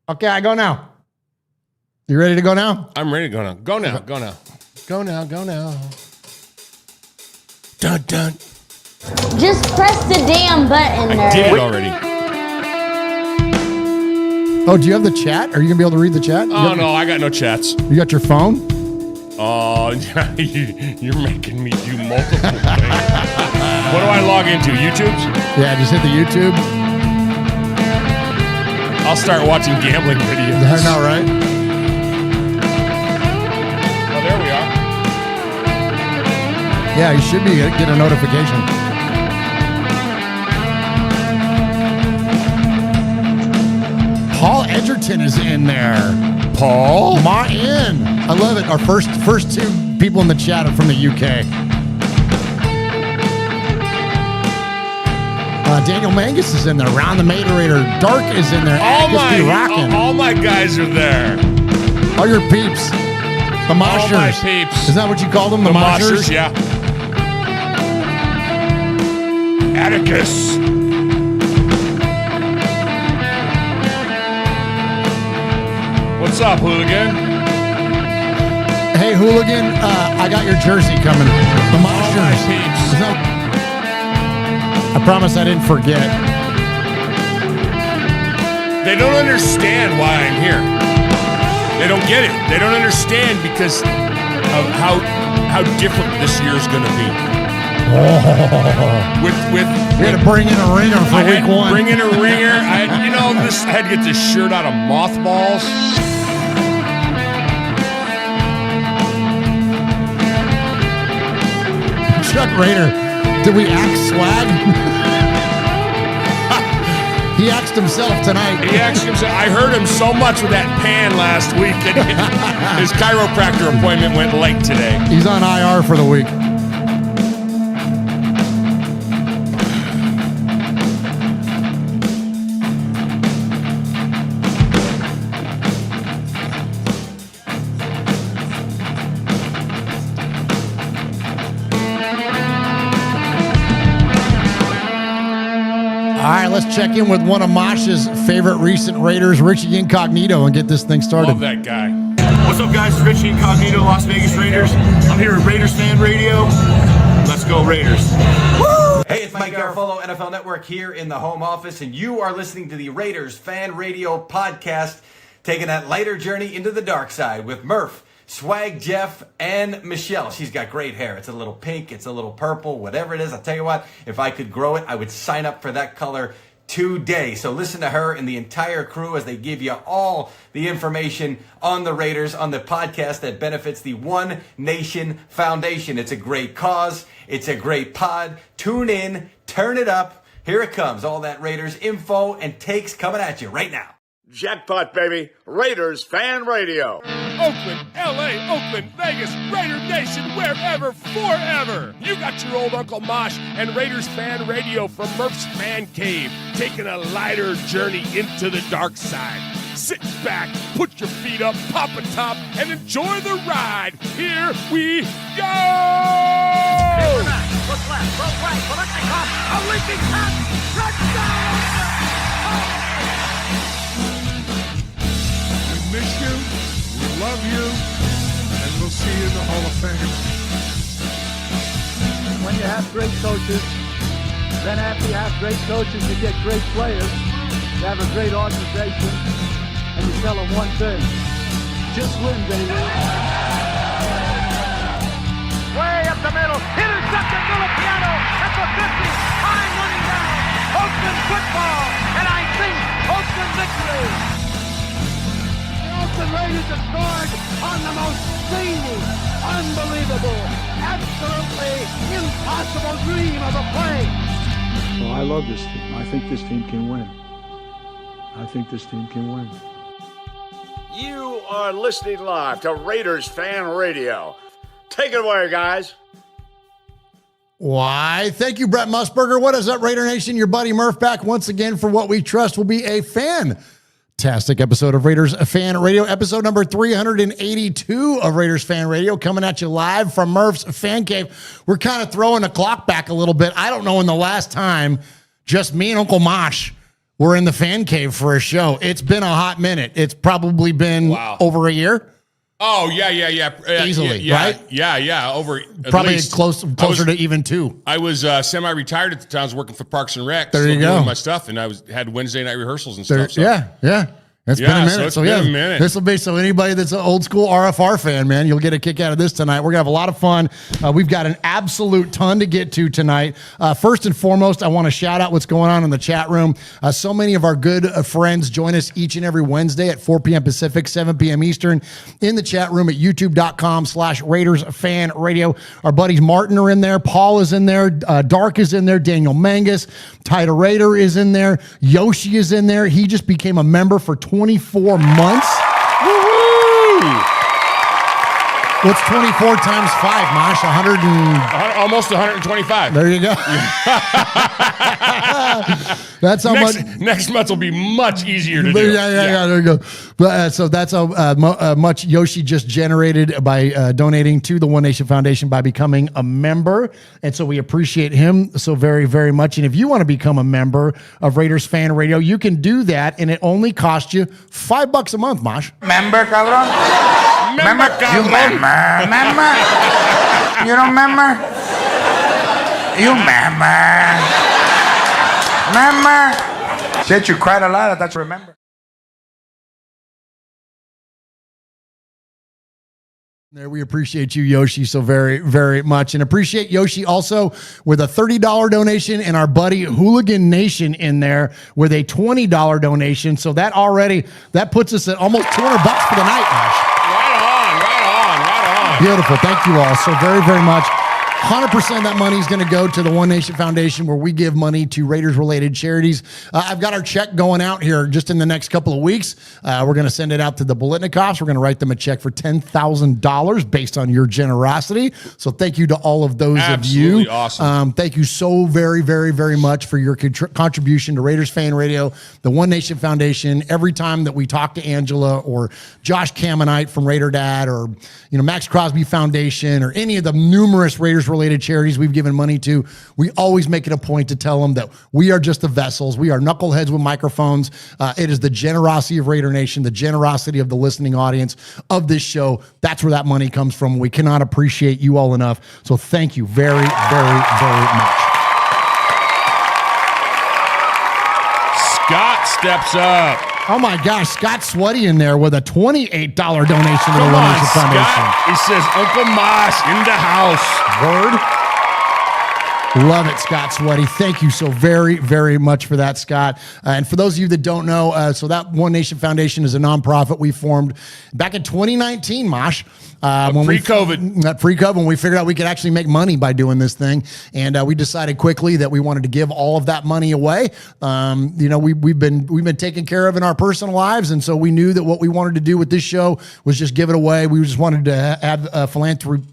Okay, I go now. You ready to go now? I'm ready to go now. Go now. Go now. Go now. Go now. Dun dun. Just press the damn button, I did nerd. it already. Oh, do you have the chat? Are you gonna be able to read the chat? Oh no, I got no chats. You got your phone? Oh, you're making me do multiple things. What do I log into? YouTube's? Yeah, just hit the YouTube. I'll start watching gambling videos. I know, right? Oh, there we are. Yeah, you should get a notification. Paul Edgerton is in there. Paul? Ma in. I love it. Our first two people in the chat are from the UK. Daniel Mangus is in there. Ron the Materator. Dark is in there. All my guys are there. All your peeps. The moshers. All my peeps. Is that what you call them? The moshers, yeah. Atticus. What's up, hooligan? Hey, hooligan, I got your jersey coming. The moshers. All my peeps. I promise I didn't forget. They don't understand why I'm here. They don't get it. They don't understand because of how different this year's going to be. Oh. We had to bring in a ringer for week one. Bring in a ringer. I had to get this shirt out of mothballs. Chuck Rader, did we axe swag? He axed himself tonight. He axed himself. I heard him so much with that pan last week. And his chiropractor appointment went late today. He's on IR for the week. All right, let's check in with one of Mosh's favorite recent Raiders, Richie Incognito, and get this thing started. Love that guy. What's up, guys? It's Richie Incognito, Las Vegas Raiders. I'm here at Raiders Fan Radio. Let's go, Raiders. Woo! Hey, it's Mike Garofalo, NFL Network here in the home office, and you are listening to the Raiders Fan Radio podcast, taking that lighter journey into the dark side with Murf, Swag Jeff, and Michelle. She's got great hair. It's a little pink, it's a little purple, whatever it is. I'll tell you what, if I could grow it, I would sign up for that color today. So listen to her and the entire crew as they give you all the information on the Raiders on the podcast that benefits the One Nation Foundation. It's a great cause. It's a great pod. Tune in, turn it up. Here it comes. All that Raiders info and takes coming at you right now. Jackpot, baby. Raiders Fan Radio. Oakland, L.A., Oakland, Vegas, Raider Nation, wherever, forever. You got your old Uncle Mosh and Raiders Fan Radio from Murf's Man Cave, taking a lighter journey into the dark side. Sit back, put your feet up, pop a top, and enjoy the ride. Here we go! Look left, look right, Koleknikov, a leaping pass, touchdown! We miss you, we love you, and we'll see you in the Hall of Fame. When you have great coaches, then after you have great coaches, you get great players, you have a great organization, and you tell them one thing, just win, baby. Way up the middle, intercepted Filipiano at the 50, time running down, Oakland football, and I think Oakland victory. The Raiders have scored on the most zany, unbelievable, absolutely impossible dream of a play. Well, I love this team. I think this team can win. I think this team can win. You are listening live to Raiders Fan Radio. Take it away, guys. Why, thank you, Brett Musburger. What is up, Raider Nation? Your buddy Murf back once again for what we trust will be a fantastic episode of Raiders Fan Radio, episode number 382 of Raiders Fan Radio, coming at you live from Murf's Fan Cave. We're kind of throwing the clock back a little bit. I don't know when the last time just me and Uncle Mosh we're in the fan cave for a show. It's been a hot minute. It's probably been over a year. Oh, yeah. Easily, yeah, right? Yeah. Over probably least. closer to even 2. I was semi-retired at the time. I was working for Parks and Rec. There you go. Doing my stuff, and I had Wednesday night rehearsals and stuff. So. Yeah. It's been a minute. So been a minute. This will be so anybody that's an old school RFR fan, man, you'll get a kick out of this tonight. We're gonna have a lot of fun. We've got an absolute ton to get to tonight. First and foremost, I want to shout out what's going on in the chat room. So many of our good friends join us each and every Wednesday at 4 p.m. Pacific, 7 p.m. Eastern in the chat room at youtube.com/Raiders Fan Radio. Our buddies Martin are in there. Paul is in there. Dark is in there. Daniel Mangus. Tida Raider is in there. Yoshi is in there. He just became a member for 24 months. Woo-hoo! What's 24 times 5, Mosh? Almost 125. There you go. That's how much. Next month will be much easier to do. Yeah, there you go. But, so that's how much Yoshi just generated by donating to the One Nation Foundation by becoming a member. And so we appreciate him so very, very much. And if you want to become a member of Raiders Fan Radio, you can do that. And it only costs you $5 a month, Mosh. Member, cabrón? Member, cabrón? You member? You don't member? You member? Remember? Shit, you cried a lot. That's remember. There, we appreciate you, Yoshi, so very, very much. And appreciate Yoshi also with a $30 donation and our buddy Hooligan Nation in there with a $20 donation. So that puts us at almost $200 for the night, Ash. Right on. Beautiful. Thank you all so very, very much. 100% of that money is going to go to the One Nation Foundation, where we give money to Raiders-related charities. I've got our check going out here just in the next couple of weeks. We're going to send it out to the Bolitnikoffs. We're going to write them a check for $10,000 based on your generosity. So thank you to all of those of you. Awesome. Thank you so very, very, very much for your contribution to Raiders Fan Radio, the One Nation Foundation. Every time that we talk to Angela or Josh Camonite from Raider Dad, or Max Crosby Foundation, or any of the numerous Raiders-related charities we've given money to, we always make it a point to tell them that we are just the vessels. We are knuckleheads with microphones. It is the generosity of Raider Nation, the generosity of the listening audience of this show. That's where that money comes from. We cannot appreciate you all enough. So thank you very, very, very much. Scott steps up. Oh my gosh, Scott Sweaty in there with a $28 donation to the One Nation Foundation. Scott. He says, Uncle Mosh in the house. Word. Love it, Scott Sweaty. Thank you so very, very much for that, Scott. And for those of you that don't know, so that One Nation Foundation is a nonprofit we formed back in 2019, Mosh. Pre-COVID, when we figured out we could actually make money by doing this thing, and we decided quickly that we wanted to give all of that money away. We've been taken care of in our personal lives, and so we knew that what we wanted to do with this show was just give it away. We just wanted to have philanthropy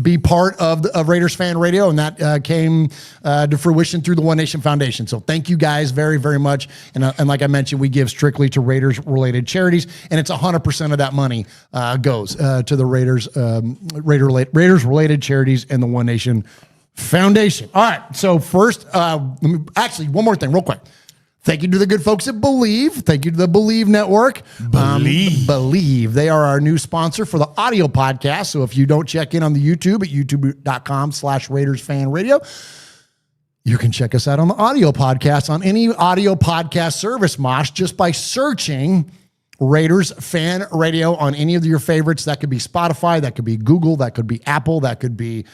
be part of Raiders Fan Radio, and that came to fruition through the One Nation Foundation. So thank you guys very, very much. And like I mentioned, we give strictly to Raiders-related charities, and it's 100% of that money goes to the Raiders-related charities and the One Nation Foundation. All right, so first, one more thing real quick. Thank you to the good folks at Believe. Thank you to the Believe Network. Believe. They are our new sponsor for the audio podcast. So if you don't check in on the YouTube at youtube.com/Raiders Fan Radio, you can check us out on the audio podcast on any audio podcast service, Mosh, just by searching Raiders Fan Radio on any of your favorites. That could be Spotify, that could be Google, that could be Apple, that could be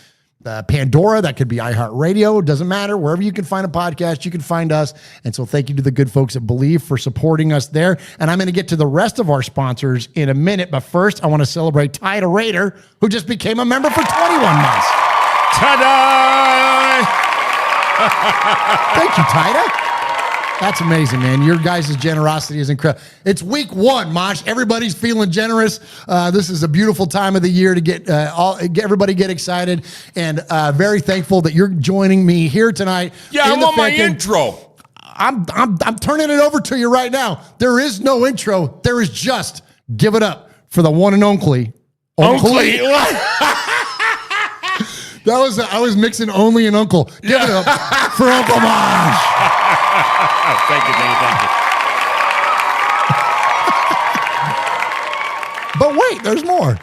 Pandora, that could be iHeartRadio. Doesn't matter. Wherever you can find a podcast, you can find us. And so thank you to the good folks at Believe for supporting us there. And I'm going to get to the rest of our sponsors in a minute. But first, I want to celebrate Tida Raider, who just became a member for 21 months. Ta-da! Thank you, Tida. That's amazing, man. Your guys' generosity is incredible. It's week 1, Mosh. Everybody's feeling generous. This is a beautiful time of the year to get everybody get excited, and very thankful that you're joining me here tonight. Yeah, I want my intro. I'm turning it over to you right now. There is no intro. There is just give it up for the one and only. I was mixing Only and Uncle. Give it up for Uncle Mosh. Thank you. But wait, there's more.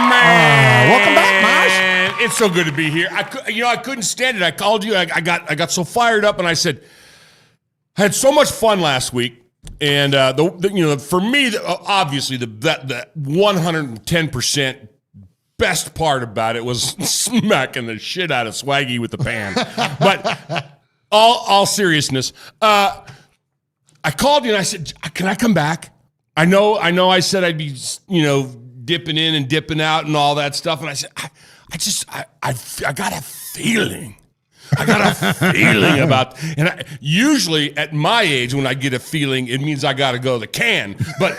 Man, welcome back, Mosh. It's so good to be here. I couldn't stand it. I called you. I got so fired up, and I said, I had so much fun last week. And for me, obviously the 110% best part about it was smacking the shit out of Swaggy with the pan. But all seriousness, I called you and I said, "Can I come back?" I know. I said I'd be, dipping in and dipping out and all that stuff. And I said, I got a feeling. I got a feeling about, and usually at my age, when I get a feeling, it means I got to go to the can. But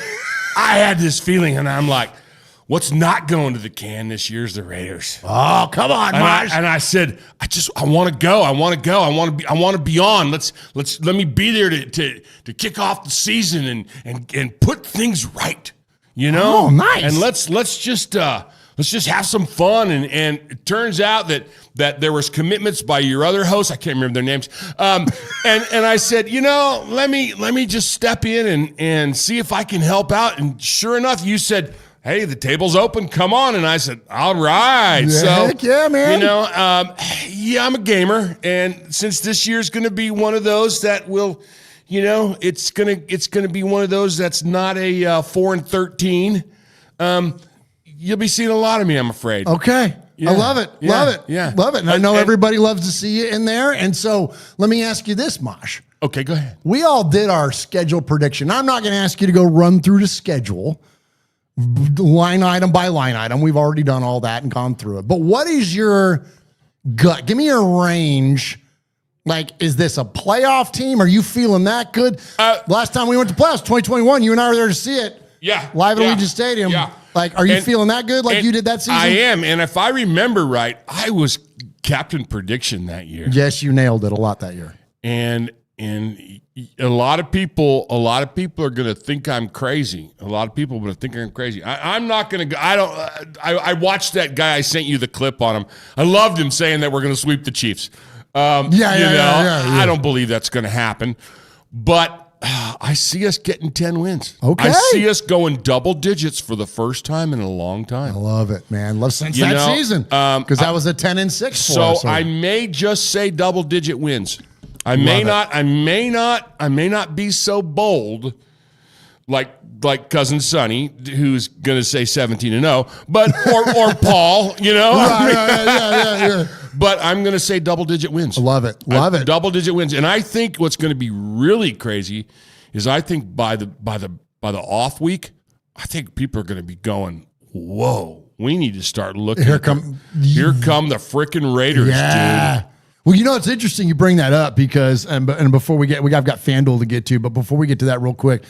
I had this feeling, and I'm like, what's not going to the can this year is the Raiders. Oh, come on, Mosh. And I said, I want to go. I want to be on. Let me be there to kick off the season and put things right. Oh, nice. And let's just have some fun. And it turns out that there was commitments by your other hosts. I can't remember their names. And I said, let me just step in and see if I can help out. And sure enough, you said, hey, the table's open. Come on. And I said, all right. Heck yeah, man. I'm a gamer. And since this year's going to be one of those that will, it's gonna be one of those that's not a 4-13. You'll be seeing a lot of me, I'm afraid. Okay. Yeah. I love it. Yeah. Love it. Yeah. Love it. And I know everybody loves to see you in there. And so let me ask you this, Mosh. Okay, go ahead. We all did our schedule prediction. I'm not going to ask you to go run through the schedule line item by line item. We've already done all that and gone through it. But what is your gut? Give me your range. Like, is this a playoff team? Are you feeling that good? Last time we went to playoffs, 2021, you and I were there to see it. Yeah. Live at Allegiant Stadium. Yeah. Like, are you feeling that good like you did that season? I am. And if I remember right, I was captain prediction that year. Yes, you nailed it a lot that year. And a lot of people are going to think I'm crazy. A lot of people are going to think I'm crazy. I'm not going to go. I watched that guy. I sent you the clip on him. I loved him saying that we're going to sweep the Chiefs. Yeah. I don't believe that's going to happen. But I see us getting 10 wins. Okay. I see us going double digits for the first time in a long time. I love it, man. Love since that season. Because that was a 10-6 for us. So I may just say double digit wins. I may not be so bold like cousin Sonny, who's going to say 17-0, but or Paul, Yeah. But I'm going to say double-digit wins. Love it. Double-digit wins. And I think what's going to be really crazy is I think by the off week, I think people are going to be going, whoa, we need to start looking. Here come the frickin' Raiders, dude. Well, it's interesting you bring that up because, and before I've got FanDuel to get to, but before we get to that real quick,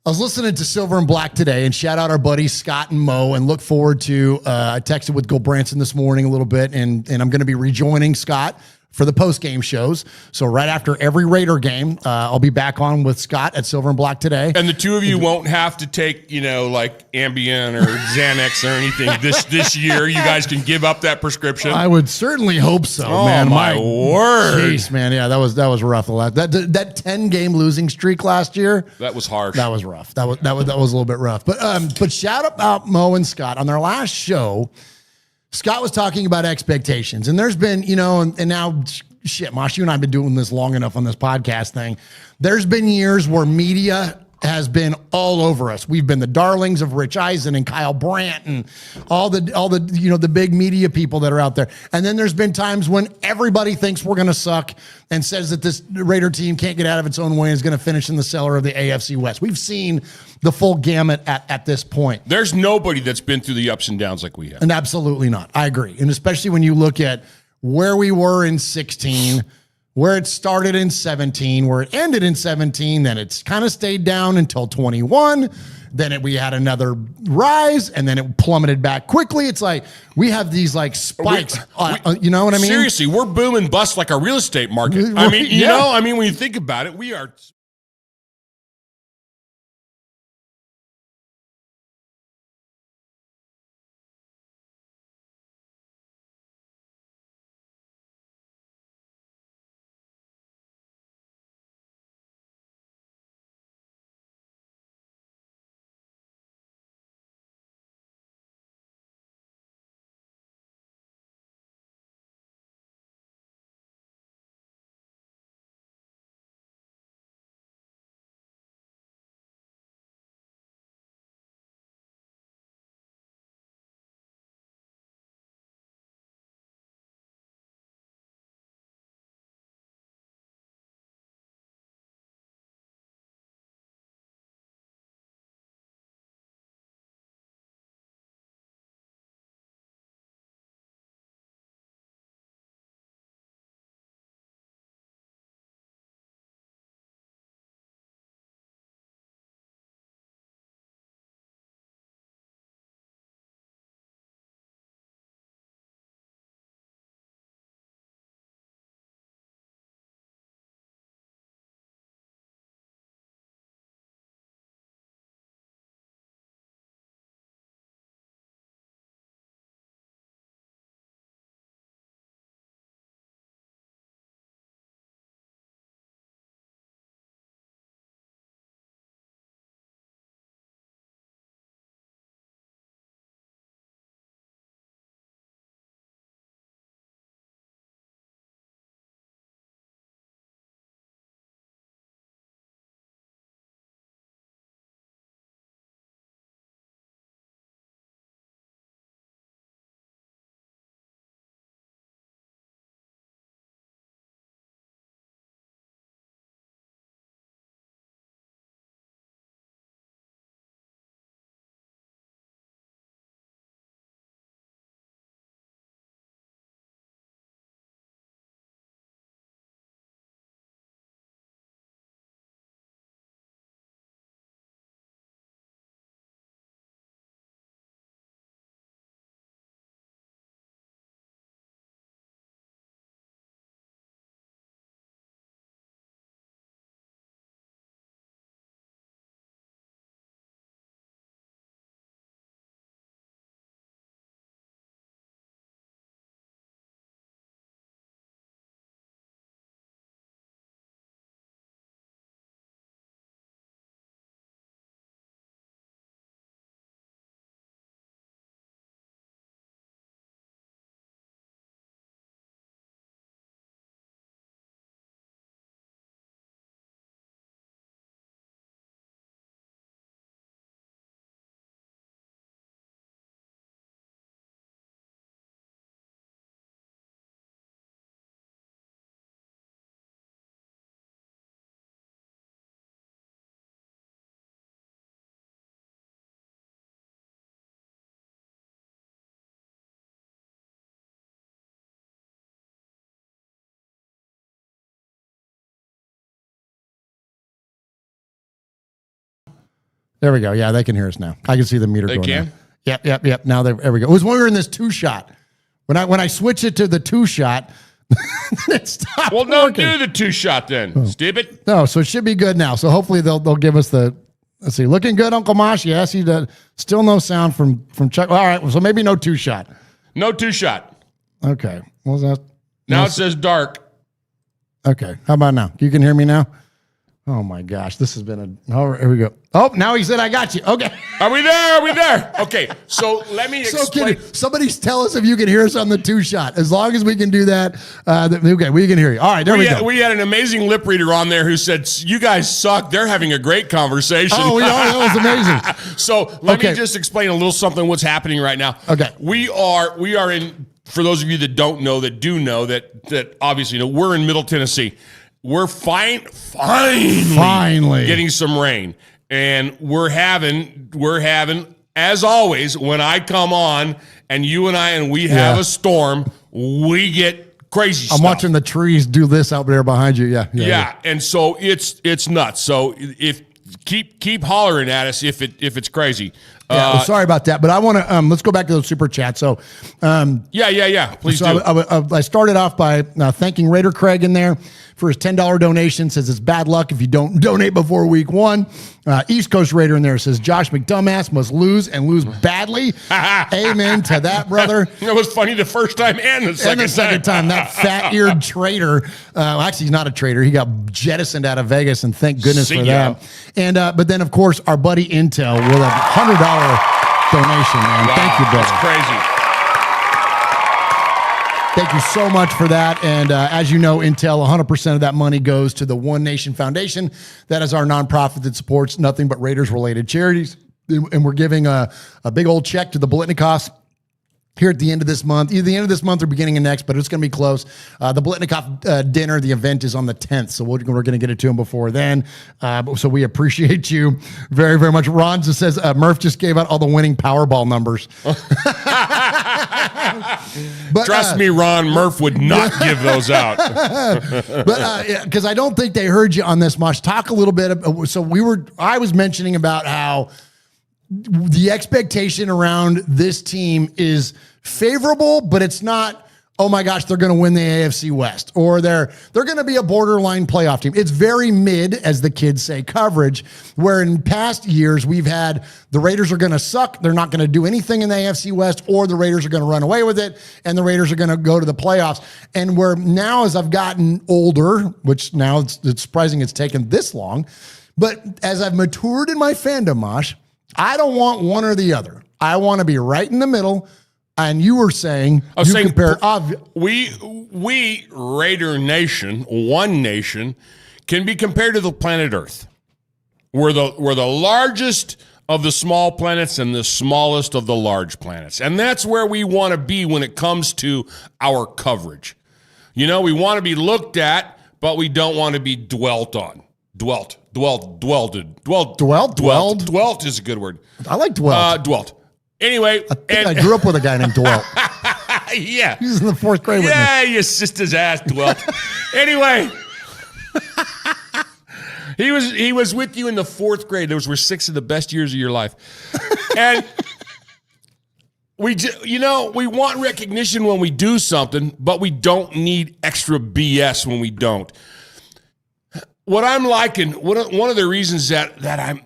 I was listening to Silver and Black today, and shout out our buddies Scott and Mo, and look forward to, I texted with Gil Branson this morning a little bit, and I'm going to be rejoining Scott for the post-game shows. So right after every Raider game, I'll be back on with Scott at Silver and Black today. And the two of you won't have to take, like Ambien or Xanax or anything this year. You guys can give up that prescription. I would certainly hope so, man. My word. Jeez, man. Yeah, that was rough. That 10-game losing streak last year. That was harsh. That was rough. That was a little bit rough. But shout out Mo and Scott on their last show. Scott was talking about expectations, and there's been, and now, shit, Mosh, you and I have been doing this long enough on this podcast thing. There's been years where media has been all over us. We've been the darlings of Rich Eisen and Kyle Brandt and all the the big media people that are out there. And then there's been times when everybody thinks we're going to suck and says that this Raider team can't get out of its own way and is going to finish in the cellar of the AFC West. We've seen the full gamut at this point. There's nobody that's been through the ups and downs like we have. And absolutely not. I agree. And especially when you look at where we were in 16, where it started in 17, where it ended in 17, then it's kind of stayed down until 21. Then we had another rise, and then it plummeted back quickly. It's like we have these like spikes. You know what I mean? Seriously, we're boom and bust like a real estate market. I mean, when you think about it, we are There we go. Yeah, they can hear us now. I can see the meter They going can? now. Yep. Now there we go. It was when we were in this 2-shot. When I switch it to the 2-shot, it stopped Well, don't working. do the 2-shot then, stupid. No, so it should be good now. So hopefully they'll give us the. Let's see, looking good, Uncle Mosh. Yes, he does. Still no sound from Chuck. All right, so maybe no 2-shot. No 2-shot. Okay, what was that? Now it says dark. Okay, how about now? You can hear me now. Oh my gosh, this has been a. Oh, here we go. Oh, now he said I got you. Okay. Are we there? Are we there? Okay, so let me So explain. can somebody tell us if you can hear us on the 2-shot? As long as we can do that, okay, we can hear you. All right, there we go. We had an amazing lip reader on there who said, "You guys suck. They're having a great conversation." Oh, that was amazing. So let me just explain a little something what's happening right now. Okay. We are in. For those of you that don't know, that do know that obviously know, we're in Middle Tennessee. We're finally getting some rain, and we're having as always when I come on and you and we have a storm, we get crazy stuff. I'm watching the trees do this out there behind you. Yeah. And so it's nuts. So if keep hollering at us if it's crazy. Well, sorry about that, but I want to let's go back to those super chats. So, please so do. I started off by thanking Raider Craig in there for his $10 donation. Says it's bad luck if you don't donate before week 1. East Coast Raider in there says Josh McDumbass must lose and lose badly. Amen to that, brother. It was funny the first time and the second time. That fat-eared traitor. Actually, he's not a traitor. He got jettisoned out of Vegas, and thank goodness for that. And but then, of course, our buddy Intel with a $100 donation, man. Wow, Thank you, brother. That's crazy. Thank you so much for that. And as you know, Intel, 100% of that money goes to the One Nation Foundation. That is our nonprofit that supports nothing but Raiders-related charities. And we're giving a big old check to the Blitnikoffs here at the end of this month, either the end of this month or beginning of next, but it's going to be close. The Blitnikoff dinner, the event is on the 10th, so we're going to get it to them before then. So we appreciate you very, very much. Ron just says, Murf just gave out all the winning Powerball numbers. But, trust me, Ron, Murf would not give those out. But because I don't think they heard you on this, Mosh. Talk a little bit. I was mentioning about how the expectation around this team is favorable, but it's not, oh my gosh, they're going to win the AFC West, or they're going to be a borderline playoff team. It's very mid, as the kids say, coverage, where in past years we've had the Raiders are going to suck, they're not going to do anything in the AFC West, or the Raiders are going to run away with it, and the Raiders are going to go to the playoffs. And where now, as I've gotten older, which now it's surprising it's taken this long, but as I've matured in my fandom, Mosh, I don't want one or the other. I want to be right in the middle. And you were saying we Raider Nation, One Nation, can be compared to the planet Earth. We're the largest of the small planets and the smallest of the large planets. And that's where we want to be when it comes to our coverage. You know, we want to be looked at, but we don't want to be dwelt on. Dwelt is a good word. I like dwelt. Dwelt. Anyway. I grew up with a guy named Dwelt. Yeah. He was in the 4th grade with me. Yeah, your sister's ass dwelt. Anyway. He was with you in the 4th grade. Those were 6 of the best years of your life. And we want recognition when we do something, but we don't need extra BS when we don't. What I'm liking, one of the reasons that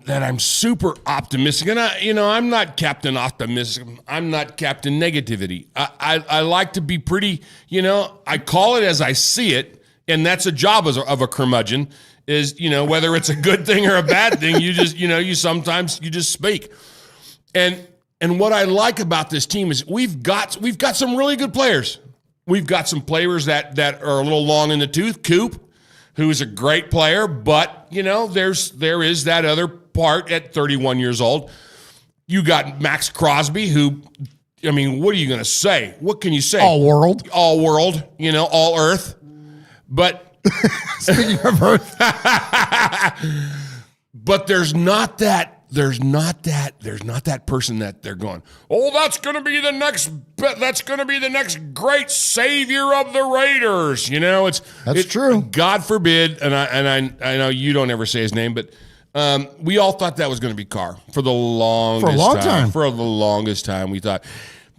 I'm super optimistic, and I'm not Captain Optimism, I'm not Captain Negativity. I like to be pretty, I call it as I see it, and that's a job of a curmudgeon. Is whether it's a good thing or a bad thing, you just you sometimes just speak. And what I like about this team is we've got some really good players. We've got some players that are a little long in the tooth. Coop, who is a great player, but there is that other part at 31 years old. You got Max Crosby, who, what are you going to say? What can you say? All world, all earth. But speaking of earth, but there's not that person that they're going, oh, that's going to be the next great savior of the Raiders. That's true. God forbid, and I know you don't ever say his name, but We all thought that was going to be Carr for the longest time. For the longest time, we thought.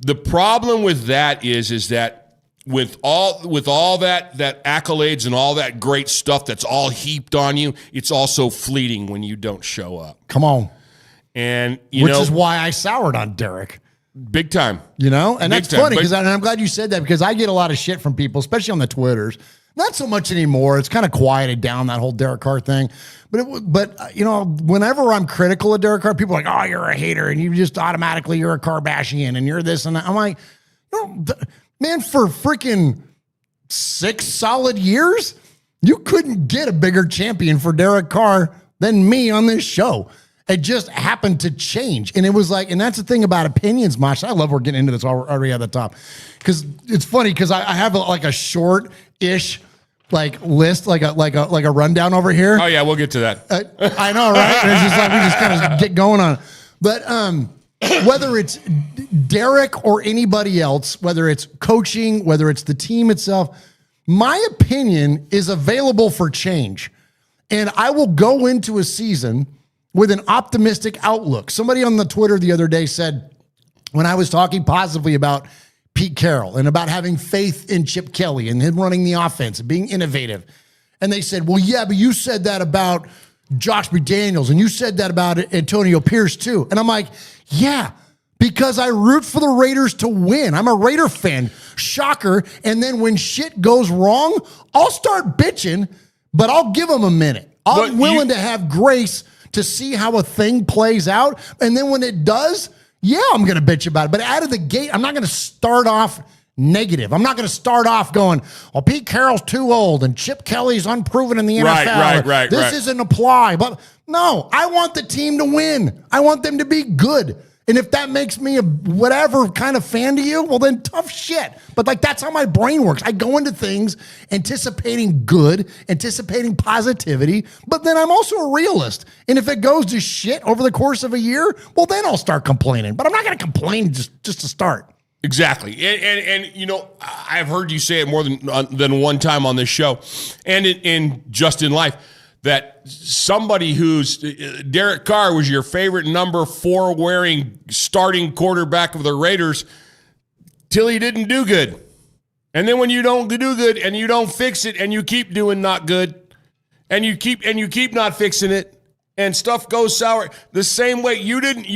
The problem with that is that with all that accolades and all that great stuff that's all heaped on you, it's also fleeting when you don't show up. Come on. And which is why I soured on Derek. Big time. You know? And Big that's time. funny because I'm glad you said that because I get a lot of shit from people, especially on the Twitters. Not so much anymore. It's kind of quieted down, that whole Derek Carr thing. But you know, whenever I'm critical of Derek Carr, people are like, oh, you're a hater and you just automatically you're a Kardashian and you're this and that. I'm like, man, for freaking 6 solid years, you couldn't get a bigger champion for Derek Carr than me on this show. It just happened to change. And it was like, and that's the thing about opinions, Mosh. I love we're getting into this already at the top. Because it's funny because I have like a short-ish like list, like a rundown over here. Oh yeah, we'll get to that. I know, right? It's just like we just kind of get going on it. But whether it's Derek or anybody else, whether it's coaching, whether it's the team itself, my opinion is available for change. And I will go into a season with an optimistic outlook. Somebody on the Twitter the other day said, when I was talking positively about Pete Carroll and about having faith in Chip Kelly and him running the offense and being innovative. And they said, well, yeah, but you said that about Josh McDaniels and you said that about Antonio Pierce too. And I'm like, yeah, because I root for the Raiders to win. I'm a Raider fan. Shocker. And then when shit goes wrong, I'll start bitching, but I'll give them a minute. I'm willing to have grace to see how a thing plays out. And then when it does, yeah, I'm going to bitch about it. But out of the gate, I'm not going to start off negative. I'm not going to start off going, well, Pete Carroll's too old and Chip Kelly's unproven in the NFL. Right. This doesn't apply. But no, I want the team to win. I want them to be good. And if that makes me a whatever kind of fan to you, well, then tough shit. But like, that's how my brain works. I go into things anticipating good, anticipating positivity, but then I'm also a realist. And if it goes to shit over the course of a year, well, then I'll start complaining. But I'm not going to complain just to start. Exactly. And you know, I've heard you say it more than one time on this show and in just in life. That somebody who's Derek Carr was your favorite number 4 wearing starting quarterback of the Raiders till he didn't do good. And then when you don't do good and you don't fix it and you keep doing not good and you keep not fixing it and stuff goes sour the same way you didn't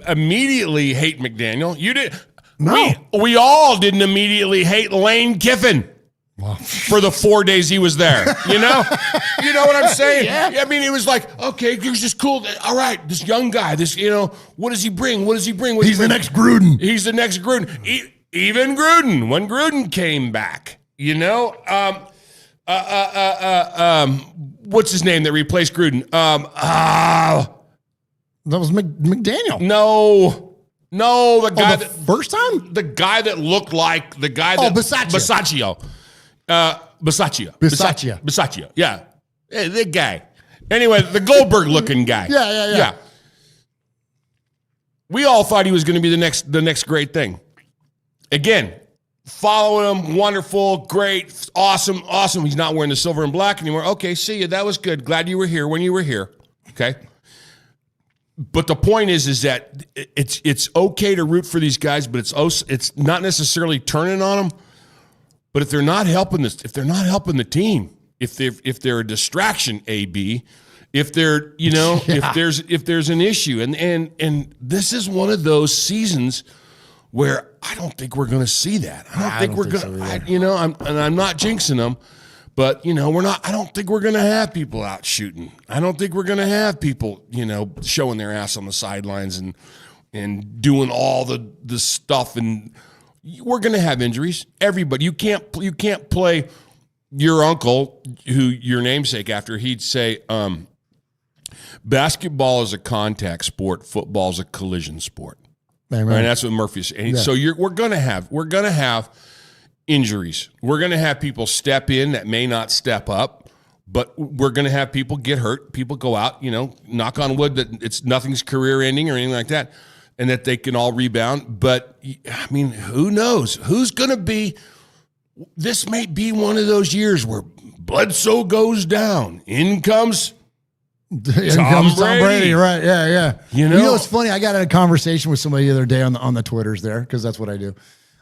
immediately hate McDaniel. You did. No. We all didn't immediately hate Lane Kiffin. For the 4 days he was there, you know what I'm saying? Yeah. I mean, it was like, okay, he was just cool. All right, this young guy, what does he bring? He's the next Gruden. He's the next Gruden. Even Gruden, when Gruden came back, what's his name that replaced Gruden? That was McDaniel. No, the guy first time? The guy that looked like the guy that Bisaccia. Bisaccia, yeah. The guy. Anyway, the Goldberg-looking guy. Yeah. We all thought he was going to be the next great thing. Again, following him, wonderful, great, awesome. He's not wearing the silver and black anymore. Okay, see you. That was good. Glad you were here when you were here. Okay. But the point is that it's okay to root for these guys, but it's not necessarily turning on them. But if they're not helping the team, if they're a distraction, if they're if there's an issue, and this is one of those seasons where I don't think we're going to see that. I don't think we're going to. I'm not jinxing them, but we're not. I don't think we're going to have people out shooting. I don't think we're going to have people showing their ass on the sidelines and doing all the stuff and. We're going to have injuries. Everybody. You can't play your uncle, who your namesake after. He'd say, basketball is a contact sport. Football is a collision sport. Amen. And that's what Murphy said. Yeah. So we're going to have injuries. We're going to have people step in that may not step up, but we're going to have people get hurt. People go out. Knock on wood that nothing's career ending or anything like that. And that they can all rebound. But, I mean, who knows? Who's going to be – this may be one of those years where Bledsoe goes down. In comes Tom Brady, right? Yeah. You know, it's funny. I got in a conversation with somebody the other day on the Twitters there, because that's what I do.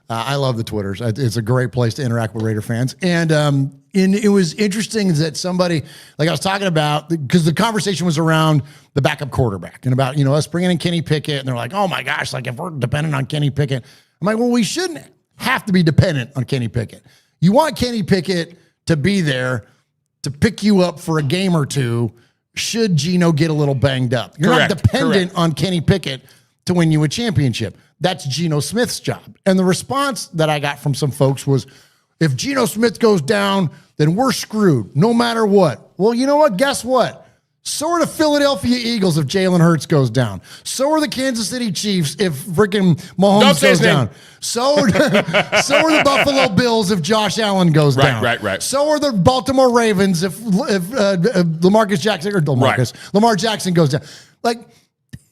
I love the Twitters. It's a great place to interact with Raider fans. And it was interesting that somebody, like I was talking about, because the conversation was around the backup quarterback and about, us bringing in Kenny Pickett. And they're like, oh my gosh, like if we're dependent on Kenny Pickett. I'm like, well, we shouldn't have to be dependent on Kenny Pickett. You want Kenny Pickett to be there to pick you up for a game or two should Geno get a little banged up. You're not dependent on Kenny Pickett to win you a championship. That's Geno Smith's job. And the response that I got from some folks was, if Geno Smith goes down, then we're screwed no matter what. Well, you know what? Guess what? So are the Philadelphia Eagles if Jalen Hurts goes down. So are the Kansas City Chiefs if freaking Mahomes goes down. So are the Buffalo Bills if Josh Allen goes down. Right. So are the Baltimore Ravens if Lamar Jackson goes down. Like,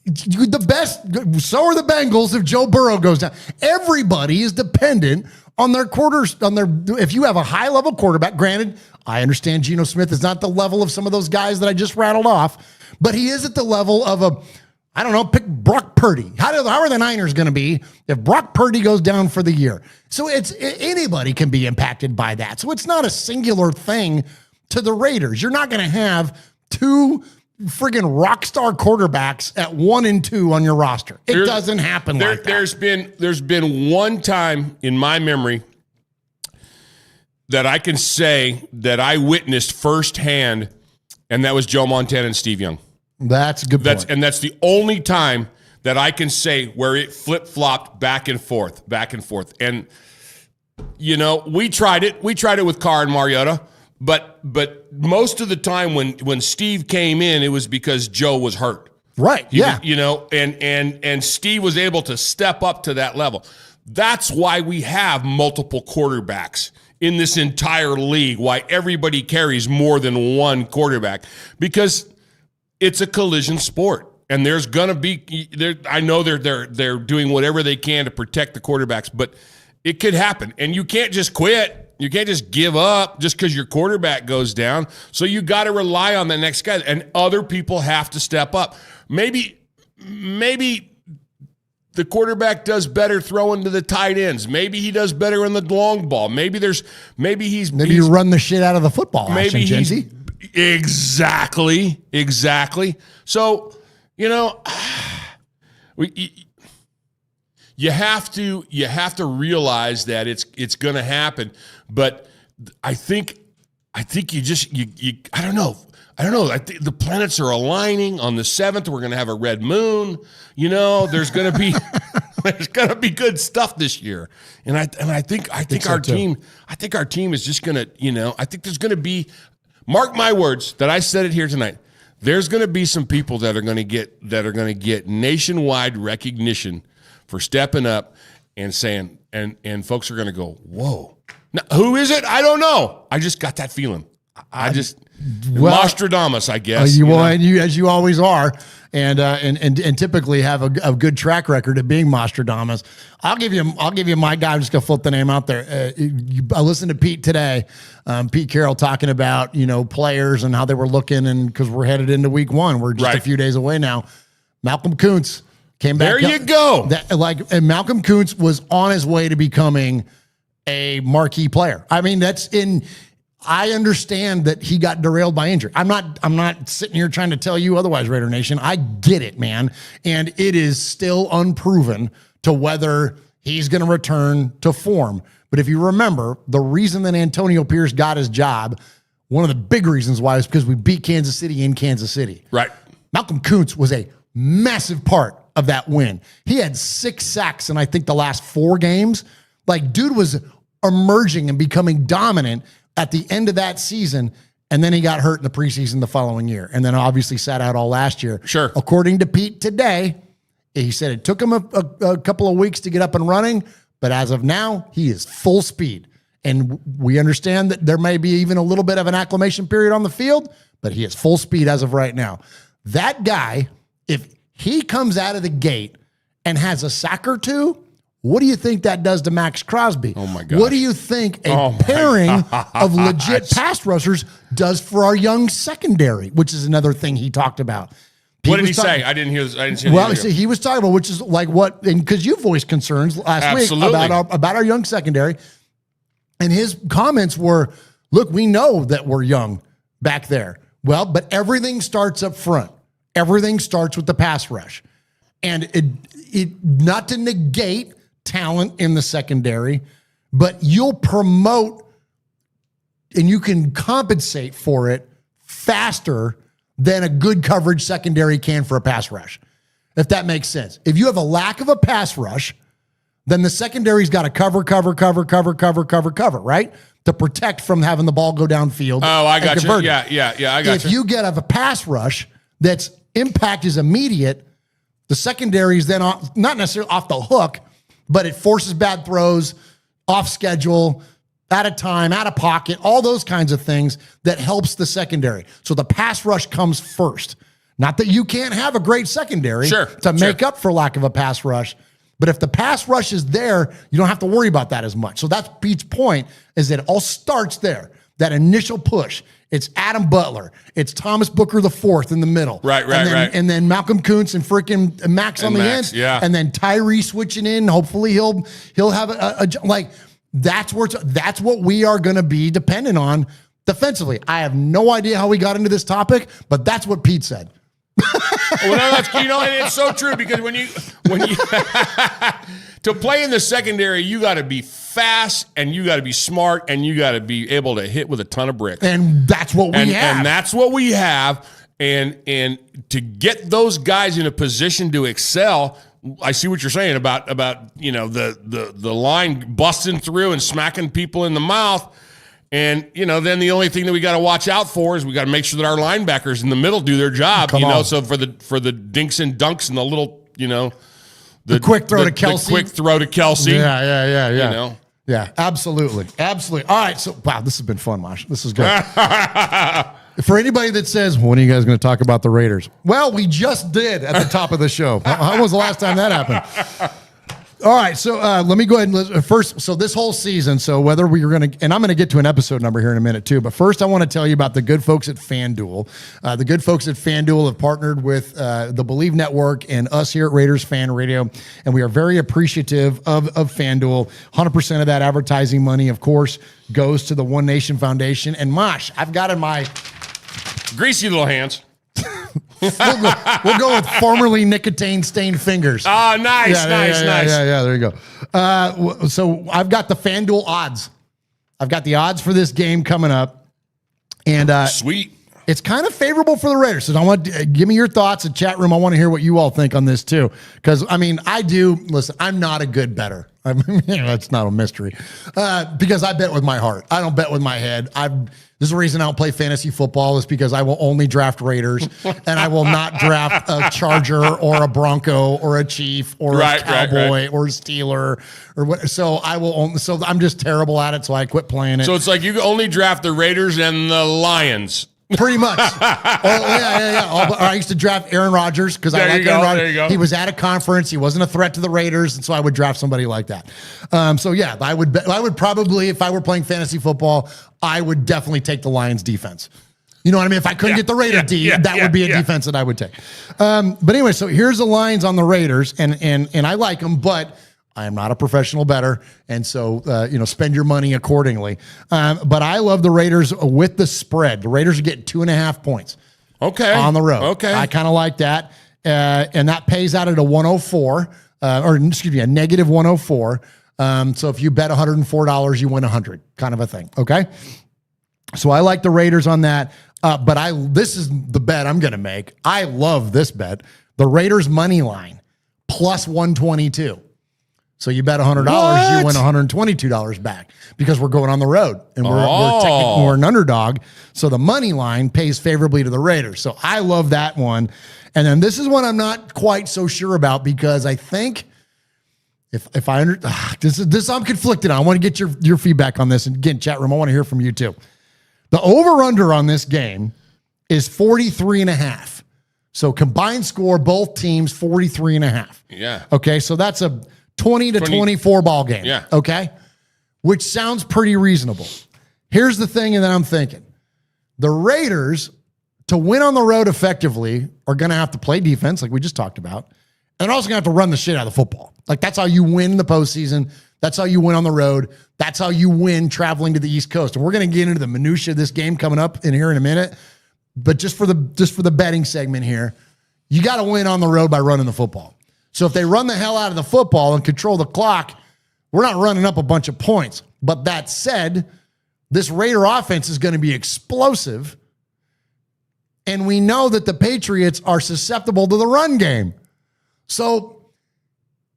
the best. So are the Bengals if Joe Burrow goes down. Everybody is dependent on their quarters. If you have a high level quarterback, granted, I understand Geno Smith is not the level of some of those guys that I just rattled off, but he is at the level of pick Brock Purdy. How are the Niners going to be if Brock Purdy goes down for the year? So anybody can be impacted by that. So it's not a singular thing to the Raiders. You're not going to have two friggin' rock star quarterbacks at 1 and 2 on your roster. It doesn't happen like that. There's been one time in my memory that I can say that I witnessed firsthand, and that was Joe Montana and Steve Young. That's a good point. And that's the only time that I can say where it flip-flopped back and forth. And, we tried it. We tried it with Carr and Mariota. But most of the time when Steve came in, it was because Joe was hurt. Right. And Steve was able to step up to that level. That's why we have multiple quarterbacks in this entire league, why everybody carries more than one quarterback, because it's a collision sport. And there's going to be I know they're doing whatever they can to protect the quarterbacks, but it could happen. And you can't just quit. You can't just give up just because your quarterback goes down. So you got to rely on the next guy, and other people have to step up. Maybe the quarterback does better throwing to the tight ends. Maybe he does better in the long ball. Maybe you run the shit out of the football. Maybe exactly. So you have to realize that it's going to happen. But I think I don't know. I think the planets are aligning. On the 7th, we're going to have a red moon. There's going to be good stuff this year. And I think our team is just going to, I think there's going to be, mark my words that I said it here tonight. There's going to be some people that are going to get nationwide recognition for stepping up and saying, and folks are going to go, whoa. Now, who is it? I don't know. I just got that feeling. Nostradamus, I guess. And you, as you always are, and typically have a good track record of being Nostradamus. I'll give you my guy. I'm just gonna flip the name out there. I listened to Pete today, Pete Carroll talking about players and how they were looking, and because we're headed into week 1, we're just a few days away now. Malcolm Kuntz came back. There you go. And Malcolm Kuntz was on his way to becoming a marquee player. I mean, I understand that he got derailed by injury. I'm not sitting here trying to tell you otherwise, Raider Nation. I get it, man. And it is still unproven to whether he's going to return to form. But if you remember, the reason that Antonio Pierce got his job, one of the big reasons why, is because we beat Kansas City in Kansas City. Right. Malcolm Kuntz was a massive part of that win. He had 6 sacks in, I think, the last 4 games. Like, dude was emerging and becoming dominant at the end of that season, and then he got hurt in the preseason the following year, and then obviously sat out all last year. Sure. According to Pete today, he said it took him a couple of weeks to get up and running, but as of now, he is full speed. And we understand that there may be even a little bit of an acclimation period on the field, but he is full speed as of right now. That guy, if he comes out of the gate and has a sack or 2, What do you think that does to Max Crosby? Oh, my gosh. What do you think a pairing of legit pass rushers does for our young secondary, which is another thing he talked about. What did he say? I didn't hear. I didn't see. Well, he was talking about, which is like what, because you voiced concerns last week about our young secondary, and his comments were, "Look, we know that we're young back there. Well, but everything starts up front. Everything starts with the pass rush, and it not to negate talent in the secondary, but you'll promote and you can compensate for it faster than a good coverage secondary can for a pass rush, if that makes sense. If you have a lack of a pass rush, then the secondary's got to cover, right? To protect from having the ball go downfield. Oh, I got you. Yeah, I got you. If you get a pass rush that's impact is immediate, the secondary is then not necessarily off the hook, but it forces bad throws, off schedule, out of time, out of pocket, all those kinds of things that helps the secondary. So the pass rush comes first. Not that you can't have a great secondary to make up for lack of a pass rush, but if the pass rush is there, you don't have to worry about that as much. So that's Pete's point, is that it all starts there. That initial push. It's Adam Butler. It's Thomas Booker the fourth in the middle. Right. And then Malcolm Kuntz and freaking Max on the end. Yeah. And then Tyree switching in. Hopefully he'll have a like that's what we are going to be dependent on defensively. I have no idea how we got into this topic, but that's what Pete said. Well, no, that's and it's so true, because when you to play in the secondary, you got to be fast and you got to be smart and you got to be able to hit with a ton of bricks. And that's what we have. And that's what we have. And to get those guys in a position to excel, I see what you're saying about the line busting through and smacking people in the mouth. And, then the only thing that we got to watch out for is we got to make sure that our linebackers in the middle do their job, so for the dinks and dunks and the little, the quick throw to Kelsey. The quick throw to Kelsey. Yeah. Yeah, absolutely. Absolutely. All right. So, wow, this has been fun, Mosh. This is good. For anybody that says, when are you guys going to talk about the Raiders? Well, we just did at the top of the show. When was the last time that happened? All right, so let me go ahead and first. So this whole season, so whether we were going to, and I'm going to get to an episode number here in a minute too. But first, I want to tell you about the good folks at FanDuel. The good folks at FanDuel have partnered with the Believe Network and us here at Raiders Fan Radio, and we are very appreciative of FanDuel. 100% of that advertising money, of course, goes to the One Nation Foundation. And Mosh, I've got in my greasy little hands. We'll go with formerly nicotine-stained fingers. Oh, nice. Yeah, there you go. So I've got the FanDuel odds. I've got the odds for this game coming up. And sweet. It's kind of favorable for the Raiders. So I want give me your thoughts in chat room. I want to hear what you all think on this too. Because, listen, I'm not a good bettor. That's not a mystery. Because I bet with my heart. I don't bet with my head. This is the reason I don't play fantasy football, is because I will only draft Raiders, and I will not draft a Charger or a Bronco or a Chief or a Cowboy or a Steeler or what. So I will only. So I'm just terrible at it. So I quit playing it. So it's like you only draft the Raiders and the Lions. Pretty much. I used to draft Aaron Rodgers because I like Aaron Rodgers. There you go. He was at a conference. He wasn't a threat to the Raiders, and so I would draft somebody like that. I would probably, if I were playing fantasy football, I would definitely take the Lions defense. You know what I mean? If I couldn't get the Raider that would be a defense that I would take. But anyway, so here's the lines on the Raiders, and I like them, but I am not a professional bettor, and so, spend your money accordingly. But I love the Raiders with the spread. The Raiders are getting 2.5 points. Okay. On the road. Okay. I kind of like that. And that pays out at a 104, a negative 104. So if you bet $104, you win 100, kind of a thing. Okay. So I like the Raiders on that. But this is the bet I'm going to make. I love this bet. The Raiders money line plus 122. So you bet $100, you win $122 back because we're going on the road and we're an underdog. So the money line pays favorably to the Raiders. So I love that one. And then this is one I'm not quite so sure about, because I think this I'm conflicted on. I want to get your feedback on this. And again, chat room, I want to hear from you too. The over-under on this game is 43.5. So combined score, both teams 43.5. Yeah. Okay, so that's a 20-24 ball game. Yeah. Okay? Which sounds pretty reasonable. Here's the thing that I'm thinking. The Raiders, to win on the road effectively, are going to have to play defense, like we just talked about, and also going to have to run the shit out of the football. Like, that's how you win the postseason. That's how you win on the road. That's how you win traveling to the East Coast. And we're going to get into the minutia of this game coming up in here in a minute. But just for the betting segment here, you got to win on the road by running the football. So if they run the hell out of the football and control the clock, we're not running up a bunch of points. But that said, this Raider offense is going to be explosive. And we know that the Patriots are susceptible to the run game. So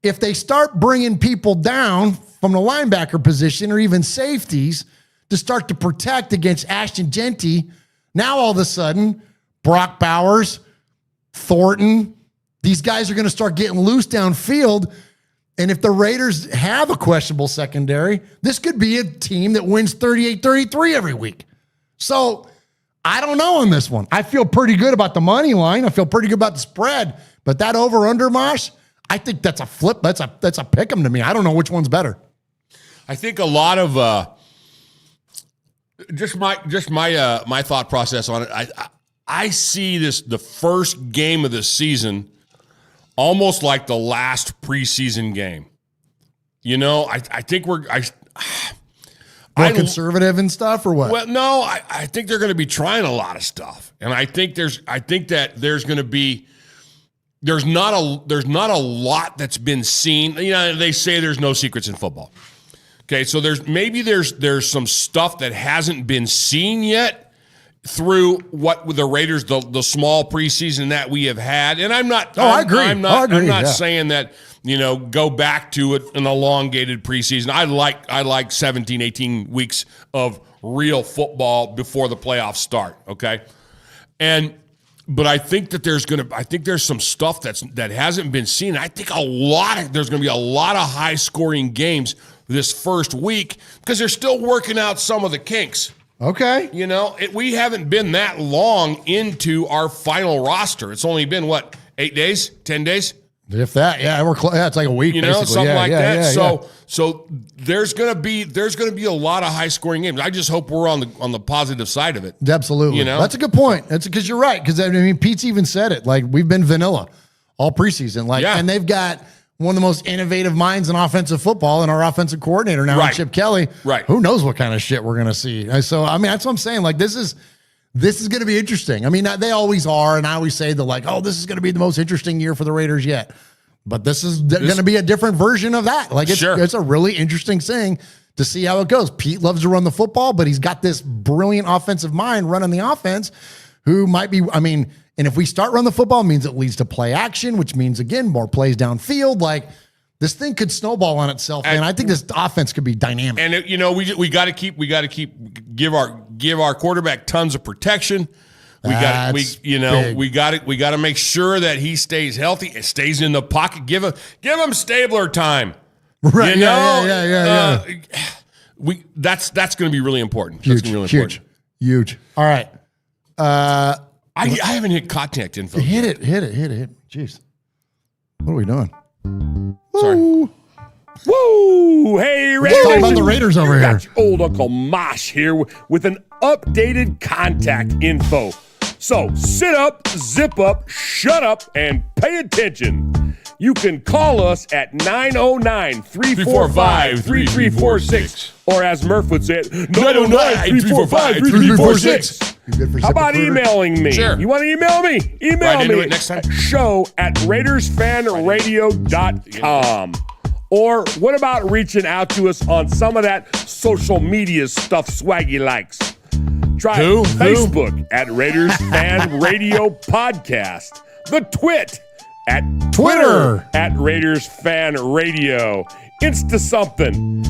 if they start bringing people down from the linebacker position or even safeties to start to protect against Ashton Genty, now all of a sudden, Brock Bowers, Thornton, these guys are going to start getting loose downfield. And if the Raiders have a questionable secondary, this could be a team that wins 38-33 every week. So I don't know on this one. I feel pretty good about the money line. I feel pretty good about the spread. But that over-under, Mosh, I think that's a flip. That's a pick 'em to me. I don't know which one's better. I think a lot of just my thought process on it. I see the first game of the season almost like the last preseason game. You know, I think we're more conservative and stuff, or what? Well, no, I think they're going to be trying a lot of stuff, and I think that there's going to be there's not a lot that's been seen. You know, they say there's no secrets in football. Okay, so there's some stuff that hasn't been seen yet through what with the Raiders, the small preseason that we have had. And I'm not. I agree. I'm not saying that, go back to an elongated preseason. I like 17, 18 weeks of real football before the playoffs start. Okay, but I think that there's some stuff that hasn't been seen. I think there's going to be a lot of high scoring games this first week because they're still working out some of the kinks. Okay. We haven't been that long into our final roster. It's only been, 8 days, 10 days? If that, yeah, it's like a week, something like that. So there's gonna be a lot of high scoring games. I just hope we're on the positive side of it. Absolutely. That's a good point. That's because you're right. Because Pete's even said it. Like, we've been vanilla all preseason. And they've got one of the most innovative minds in offensive football and our offensive coordinator now, right. Chip Kelly. Right. Who knows what kind of shit we're going to see. So, that's what I'm saying. Like, this is going to be interesting. They always are. And I always say this is going to be the most interesting year for the Raiders yet. But this is going to be a different version of that. Like, it's a really interesting thing to see how it goes. Pete loves to run the football, but he's got this brilliant offensive mind running the offense who might be, and if we start running the football, it means it leads to play action, which means, again, more plays downfield. Like, this thing could snowball on itself, and I think this offense could be dynamic. And we got to give our quarterback tons of protection. We got to make sure that he stays healthy and stays in the pocket. Give him Stabler time. Right? Yeah. That's going to be really important. Huge. All right. I haven't hit contact info. Hit it. Jeez. What are we doing? Sorry. Woo! Hey, Raiders. Talking about the Raiders over here. Got your old Uncle Mosh here with an updated contact info. So sit up, zip up, shut up, and pay attention. You can call us at 909-345-3346. Or as Murf would say it, 909-345-3346. How about emailing me? Sure. You want to email me? Email me next time. show@RaidersFanRadio.com. Or what about reaching out to us on some of that social media stuff Swaggy likes? Try Facebook at Raiders Fan Radio Podcast. The at Twitter at Raiders Fan Radio. Insta something.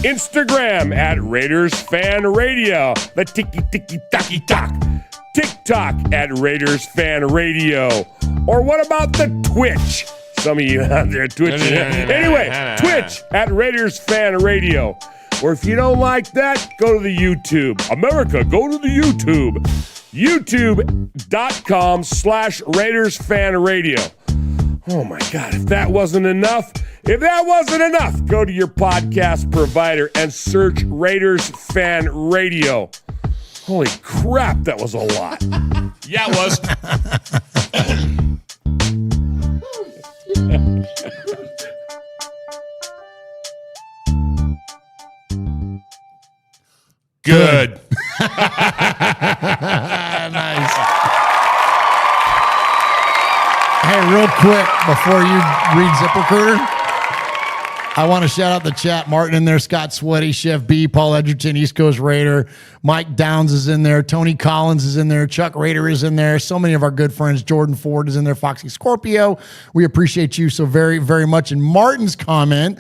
Instagram at Raiders Fan Radio. The tiki-tiki-taki-talk. TikTok at Raiders Fan Radio. Or what about the Twitch? Some of you out there twitching. Anyway, Twitch at Raiders Fan Radio. Or if you don't like that, go to the YouTube. America, go to the YouTube. YouTube.com/Raiders Fan Radio. Oh my God, if that wasn't enough, If that wasn't enough, go to your podcast provider and search Raiders Fan Radio. Holy crap, that was a lot. Yeah, it was. Good. Nice. Hey, real quick, before you read ZipRecruiter, I want to shout out the chat. Martin in there, Scott Sweaty, Chef B, Paul Edgerton, East Coast Raider, Mike Downs is in there, Tony Collins is in there, Chuck Raider is in there, so many of our good friends, Jordan Ford is in there, Foxy Scorpio. We appreciate you so very, very much. And Martin's comment,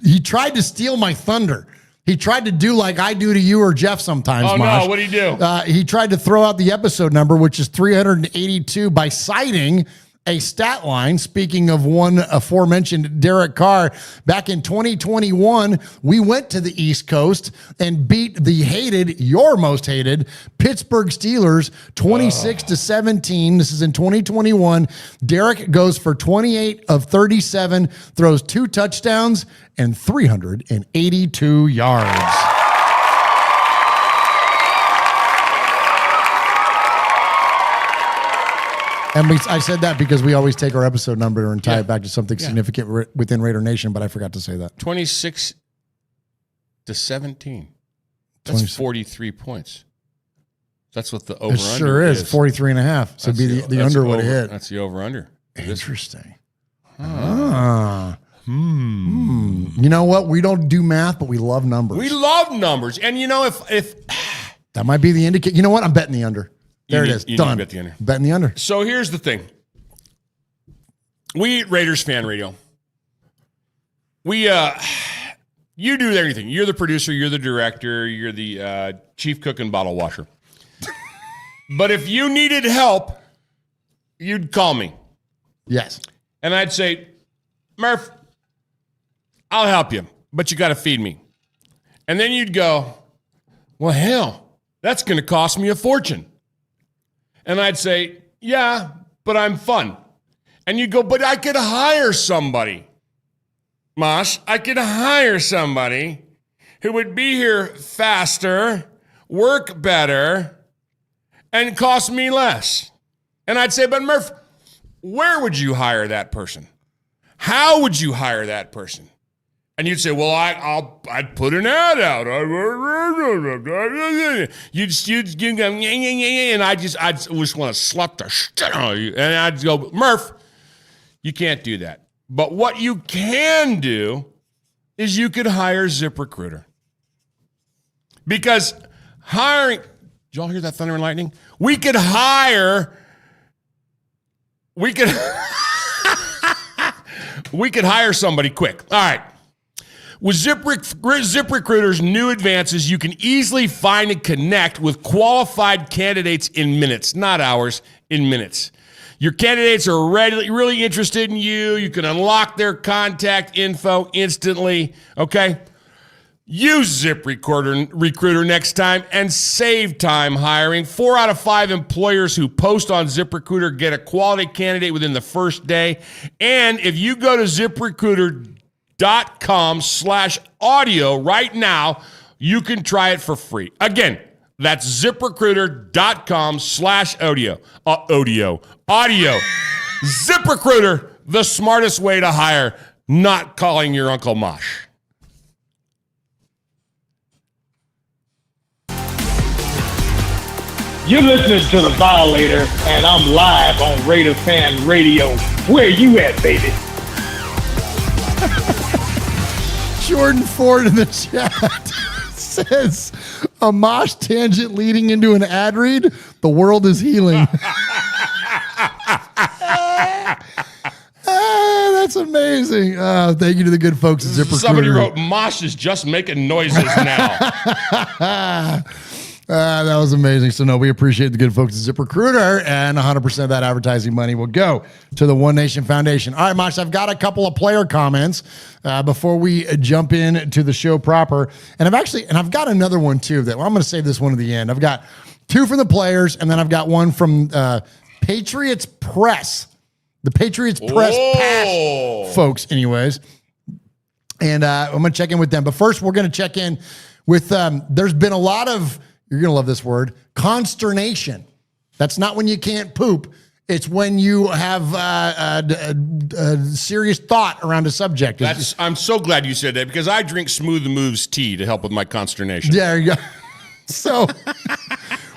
he tried to steal my thunder. He tried to do like I do to you or Jeff sometimes. Oh, Mosh. no, what'd he do? He tried to throw out the episode number, which is 382, by citing a stat line. Speaking of one aforementioned Derek Carr, back in 2021, we went to the East Coast and beat the hated, your most hated, Pittsburgh Steelers 26-17. This is in 2021. Derek goes for 28 of 37, throws 2 touchdowns and 382 yards. And I said that because we always take our episode number and tie it back to something significant within Raider Nation, but I forgot to say that. 26-17. That's 43 points. That's what the over-under is. It sure is. 43 and a half. So it'd be the under would have hit. That's the over-under. Interesting. You know what? We don't do math, but we love numbers. We love numbers. And you know, if that might be the indicator. You know what? I'm betting the under. There it is. Done. Bet the under. Betting the under. So here's the thing. We eat Raiders Fan Radio. You do everything. You're the producer. You're the director. You're the chief cook and bottle washer. But if you needed help, you'd call me. Yes. And I'd say, Murf, I'll help you, but you got to feed me. And then you'd go, well, hell, that's going to cost me a fortune. And I'd say, yeah, but I'm fun. And you'd go, but I could hire somebody. Mosh, I could hire somebody who would be here faster, work better, and cost me less. And I'd say, but Murf, where would you hire that person? How would you hire that person? And you'd say, well, I'd put an ad out. You'd go, and I just want to slap the shit out of you. And I'd go, Murf, you can't do that. But what you can do is you could hire ZipRecruiter. Because hiring, did y'all hear that thunder and lightning? We could hire somebody quick. All right. With ZipRecruiter's new advances, you can easily find and connect with qualified candidates in minutes, not hours, in minutes. Your candidates are really interested in you. You can unlock their contact info instantly, okay? Use ZipRecruiter next time and save time hiring. 4 out of 5 employers who post on ZipRecruiter get a quality candidate within the first day. And if you go to ZipRecruiter.com/audio right now, you can try it for free. Again, that's ZipRecruiter.com/audio. Audio. ZipRecruiter, the smartest way to hire, not calling your Uncle Mosh. You're listening to The Violator, and I'm live on Raider Fan Radio. Where you at, baby? Jordan Ford in the chat says, a Mosh tangent leading into an ad read. The world is healing. That's amazing. Thank you to the good folks at ZipRecruiter. Somebody wrote, Mosh is just making noises now. That was amazing. So, no, we appreciate the good folks at ZipRecruiter, and 100% of that advertising money will go to the One Nation Foundation. All right, Mosh, I've got a couple of player comments before we jump in to the show proper. And I've got another one, too, that I'm going to save this one to the end. I've got 2 from the players, and then I've got one from Patriots Press. The Patriots press pass, folks, anyways. And I'm going to check in with them. But first, we're going to check in with, there's been a lot of, you're going to love this word, consternation. That's not when you can't poop. It's when you have a serious thought around a subject. I'm so glad you said that because I drink Smooth Moves tea to help with my consternation. There you go. So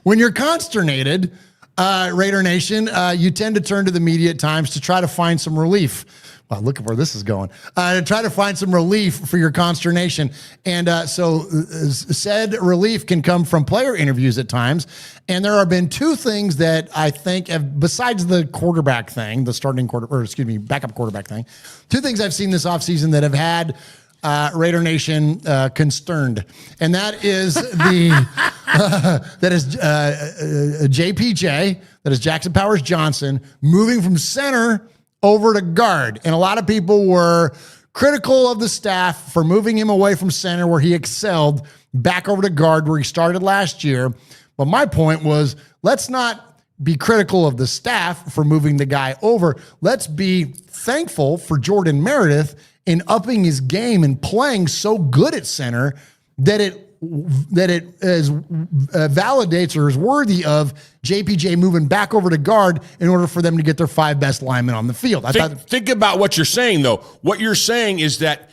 when you're consternated, Raider Nation, you tend to turn to the media at times to try to find some relief. Wow, look at where this is going. To try to find some relief for your consternation. And so said relief can come from player interviews at times. And there have been two things that I think have, besides the quarterback thing, the backup quarterback thing, two things I've seen this offseason that have had Raider Nation concerned. And that is JPJ, that is Jackson Powers Johnson, moving from center over to guard. And a lot of people were critical of the staff for moving him away from center where he excelled back over to guard where he started last year. But my point was, let's not be critical of the staff for moving the guy over. Let's be thankful for Jordan Meredith in upping his game and playing so good at center that it validates or is worthy of JPJ moving back over to guard in order for them to get their 5 best linemen on the field. Think about what you're saying, though. What you're saying is that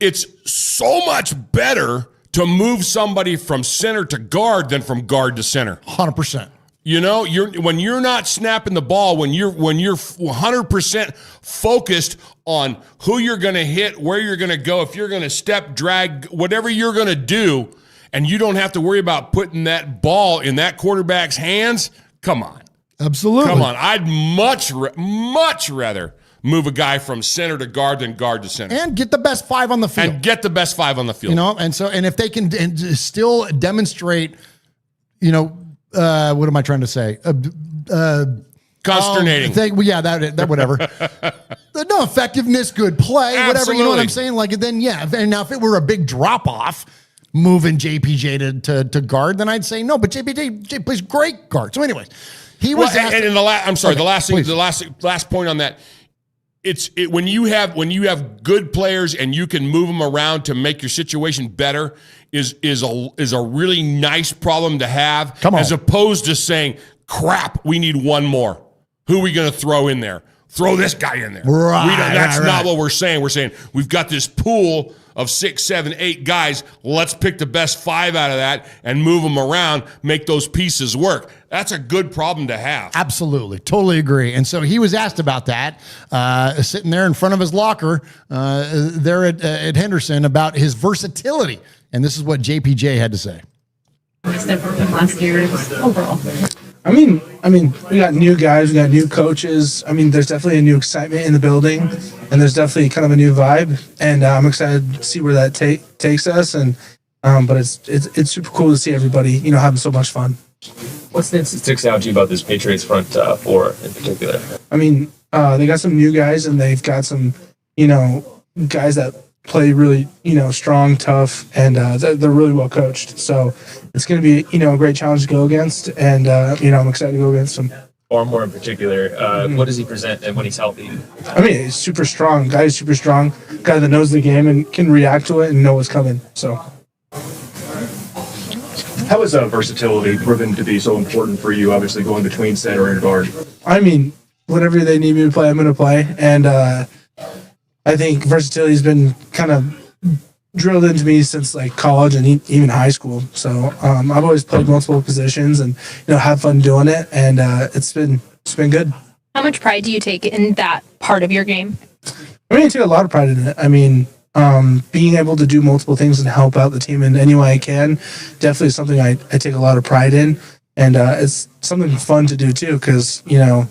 it's so much better to move somebody from center to guard than from guard to center. 100%. You know, when you're not snapping the ball, when you're 100% focused on who you're going to hit, where you're going to go, if you're going to step, drag, whatever you're going to do, and you don't have to worry about putting that ball in that quarterback's hands, come on. Absolutely. Come on. I'd much rather move a guy from center to guard than guard to center. And get the best 5 on the field. You know, and if they can still demonstrate, you know, what am I trying to say? Consternating. That whatever. No effectiveness, good play, Absolutely. whatever. You know what I'm saying? Like, then, yeah. And now, if it were a big drop off, moving JPJ to guard, then I'd say no. But JPJ plays great guard. So, anyways, he was. The last point on that. When you have good players and you can move them around to make your situation better is a really nice problem to have. Come on. As opposed to saying, crap, we need one more. Who are we going to throw in there? Throw this guy in there. Right. That's not what we're saying. We're saying we've got this pool of 6, 7, 8 guys. Let's pick the best 5 out of that and move them around, make those pieces work. That's a good problem to have. Absolutely. Totally agree. And so he was asked about that, sitting there in front of his locker there at Henderson about his versatility. And this is what JPJ had to say. Except for from last year overall. I mean, we got new guys, we got new coaches. I mean, there's definitely a new excitement in the building, and there's definitely kind of a new vibe. And I'm excited to see where that takes us. And but it's super cool to see everybody, you know, having so much fun. What sticks out to you about this Patriots front four in particular? I mean, they got some new guys, and they've got some, you know, guys that play really, you know, strong, tough, and they're really well coached. So it's going to be, you know, a great challenge to go against, and you know, I'm excited to go against them. Barmore in particular, what does he present when he's healthy? I mean, he's super strong. Guy is super strong. Guy that knows the game and can react to it and know what's coming. So. How is versatility proven to be so important for you, obviously going between center and guard? I mean, whatever they need me to play, I'm going to play. And I think versatility has been kind of drilled into me since like college and even high school. So I've always played multiple positions and, you know, have fun doing it. And it's been good. How much pride do you take in that part of your game? I mean, I take a lot of pride in it. I mean, being able to do multiple things and help out the team in any way I can, definitely is something I take a lot of pride in. And it's something fun to do too, because, you know,